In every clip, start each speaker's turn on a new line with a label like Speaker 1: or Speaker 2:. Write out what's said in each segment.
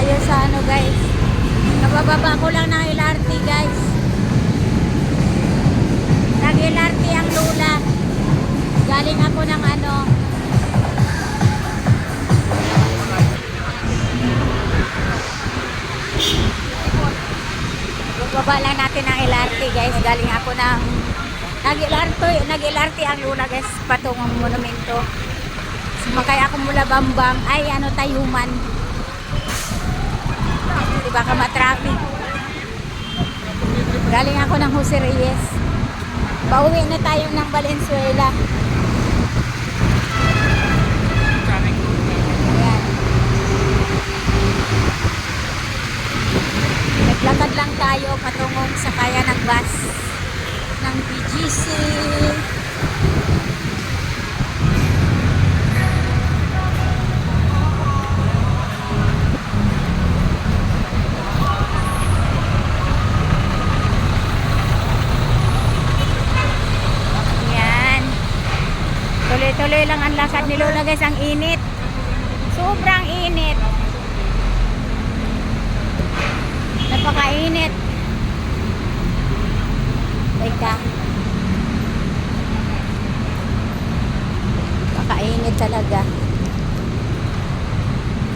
Speaker 1: tayo sa ano guys. Kabababa ko lang ng LRT guys. Nag-LRT ang lula. Galing ako ng ano. Baba lang natin ang LRT guys. Galing ako ng nag-LRT ang lula guys. Patungong monumento. Sumakay ako mula Bambang. Ay ano, Tayuman. Diba ka ma-traffic. Galing ako ng Jose Reyes. Pauwi na tayo ng Valenzuela. Ayan. Naglakad lang tayo patungong sakayan ng bus ng BGC. Tuloy-tuloy lang ang lakad ni Lola guys. Ang init. Sobrang init. Napakainit. Teka. Napakainit talaga.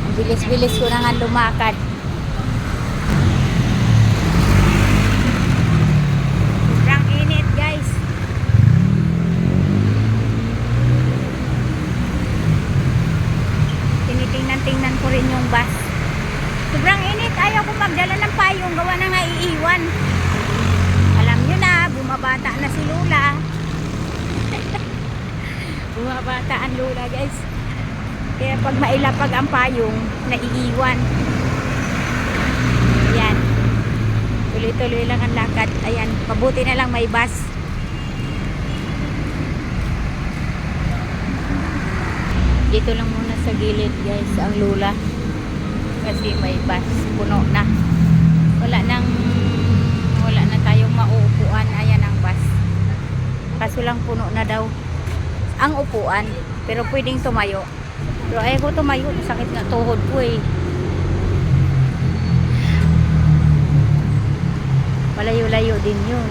Speaker 1: Ang bilis-bilis ko na nga lumakad. Sobrang init guys. Tingnan ko rin yung bus. Sobrang init. Ayaw ko magdala ng payong. Gawa na nga iiwan. Alam nyo na, bumabata na si Lola. Bumabata ang Lola guys. Kaya pag mailapag ang payong, naiiwan. Ayan. Tuloy-tuloy lang ang lakad. Ayan. Mabuti na lang may bus. Dito lang muna sa gilid guys ang lula kasi may bus, puno na, wala na tayong mauupuan. Ayan ang bus, kaso lang puno na daw ang upuan, pero pwedeng tumayo, pero ayaw ko tumayo, sakit nga tuhod ko eh. Malayo-layo din yun.